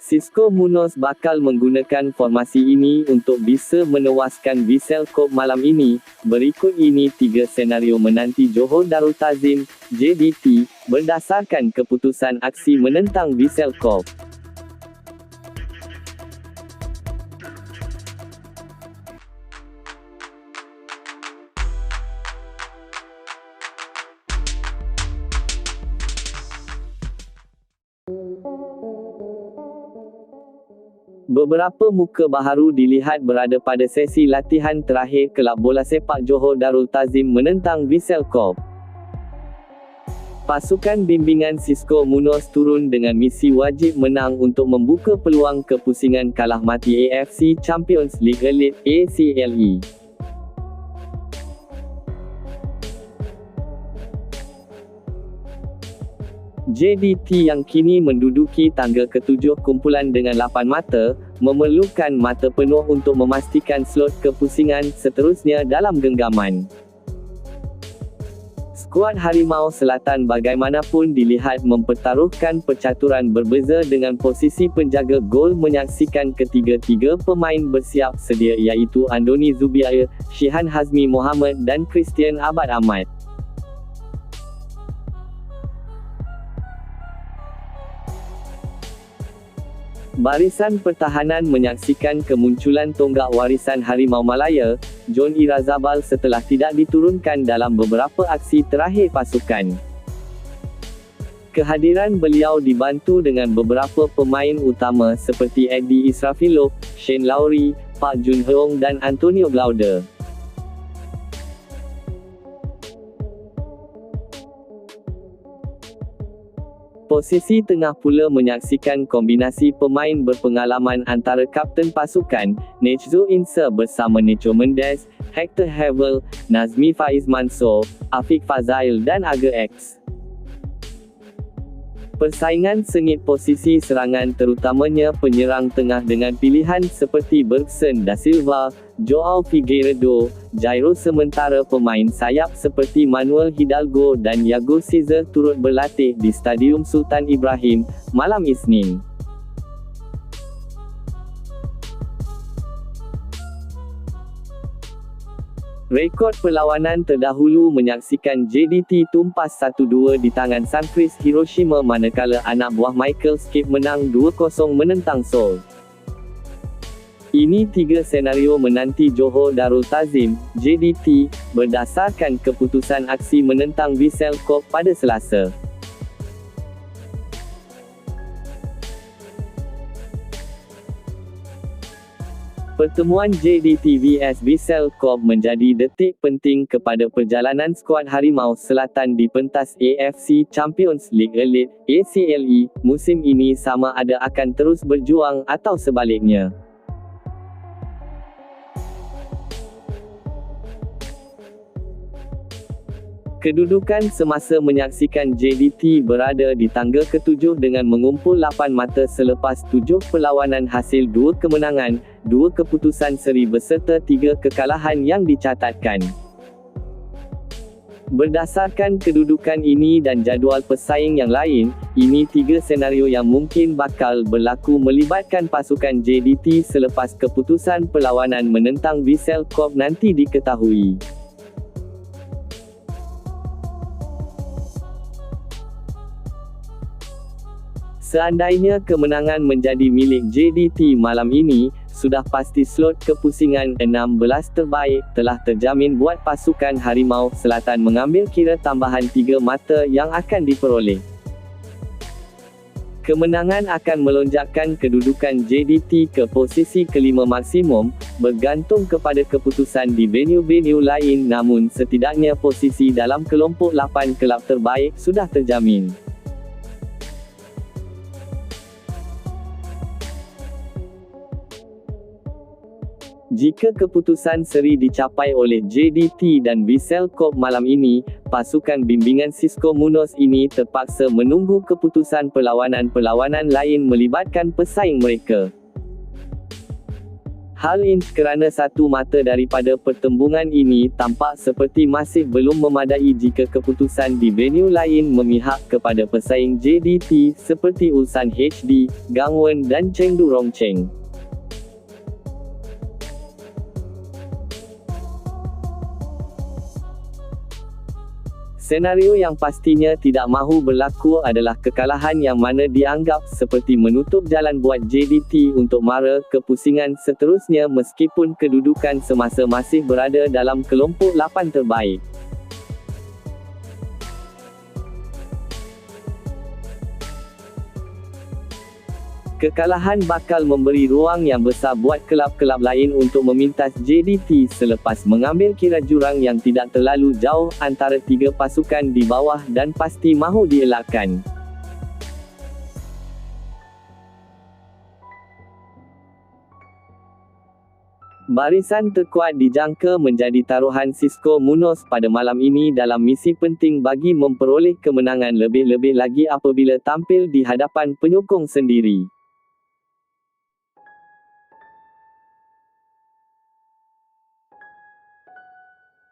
Xisco Munoz bakal menggunakan formasi ini untuk bisa menewaskan Vissel Kobe malam ini. Berikut ini 3 senario menanti Johor Darul Ta'zim, JDT, berdasarkan keputusan aksi menentang Vissel Kobe. Beberapa muka baharu dilihat berada pada sesi latihan terakhir kelab bola sepak Johor Darul Ta'zim menentang Vissel Kobe. Pasukan bimbingan Xisco Munoz turun dengan misi wajib menang untuk membuka peluang ke pusingan kalah mati AFC Champions League Elite (ACLE). JDT yang kini menduduki tangga ke-7 kumpulan dengan 8 mata, memerlukan mata penuh untuk memastikan slot ke pusingan seterusnya dalam genggaman. Skuad Harimau Selatan bagaimanapun dilihat mempertaruhkan percaturan berbeza dengan posisi penjaga gol menyaksikan ketiga-tiga pemain bersiap sedia iaitu Andoni Zubiair, Shihan Hazmi Mohamad dan Christian Abad Ahmad. Barisan pertahanan menyaksikan kemunculan tonggak warisan Harimau Malaya, John Irazabal setelah tidak diturunkan dalam beberapa aksi terakhir pasukan. Kehadiran beliau dibantu dengan beberapa pemain utama seperti Eddie Israfilov, Shane Lowry, Park Jun Heong dan Antonio Glaude. Posisi tengah pula menyaksikan kombinasi pemain berpengalaman antara kapten pasukan, Nejzo Insa bersama Necho Mendes, Hector Havel, Nazmi Faiz Mansor, Afiq Fazail dan Aga X. Persaingan sengit posisi serangan terutamanya penyerang tengah dengan pilihan seperti Bergson da Silva, Joao Figueiredo, Jairo sementara pemain sayap seperti Manuel Hidalgo dan Yago Caesar turut berlatih di Stadium Sultan Ibrahim, malam Isnin. Rekod perlawanan terdahulu menyaksikan JDT tumpas 1-2 di tangan Sunfreeze Hiroshima manakala anak buah Michael Skip menang 2-0 menentang Seoul. Ini 3 senario menanti Johor Darul Ta'zim, JDT, berdasarkan keputusan aksi menentang Vissel Kobe pada Selasa. Pertemuan JDT vs Vissel Kobe menjadi detik penting kepada perjalanan skuad Harimau Selatan di pentas AFC Champions League Elite (ACLE) musim ini sama ada akan terus berjuang atau sebaliknya. Kedudukan semasa menyaksikan JDT berada di tangga ke-7 dengan mengumpul 8 mata selepas 7 perlawanan hasil 2 kemenangan, 2 keputusan seri beserta 3 kekalahan yang dicatatkan. Berdasarkan kedudukan ini dan jadual pesaing yang lain, ini 3 senario yang mungkin bakal berlaku melibatkan pasukan JDT selepas keputusan perlawanan menentang Vissel Kobe nanti diketahui. Seandainya kemenangan menjadi milik JDT malam ini, sudah pasti slot ke pusingan 16 terbaik telah terjamin buat pasukan Harimau Selatan mengambil kira tambahan 3 mata yang akan diperoleh. Kemenangan akan melonjakkan kedudukan JDT ke posisi kelima maksimum, bergantung kepada keputusan di venue-venue lain namun setidaknya posisi dalam kelompok 8 kelab terbaik sudah terjamin. Jika keputusan seri dicapai oleh JDT dan Vissel Kobe malam ini, pasukan bimbingan Xisco Munoz ini terpaksa menunggu keputusan perlawanan-perlawanan lain melibatkan pesaing mereka. Hal ini kerana satu mata daripada pertembungan ini tampak seperti masih belum memadai jika keputusan di venue lain memihak kepada pesaing JDT seperti Ulsan HD, Gangwon dan Chengdu Rongcheng. Senario yang pastinya tidak mahu berlaku adalah kekalahan yang mana dianggap seperti menutup jalan buat JDT untuk mara ke pusingan seterusnya meskipun kedudukan semasa masih berada dalam kelompok 8 terbaik. Kekalahan bakal memberi ruang yang besar buat kelab-kelab lain untuk memintas JDT selepas mengambil kira jurang yang tidak terlalu jauh antara tiga pasukan di bawah dan pasti mahu dielakkan. Barisan terkuat dijangka menjadi taruhan Xisco Munoz pada malam ini dalam misi penting bagi memperoleh kemenangan lebih-lebih lagi apabila tampil di hadapan penyokong sendiri.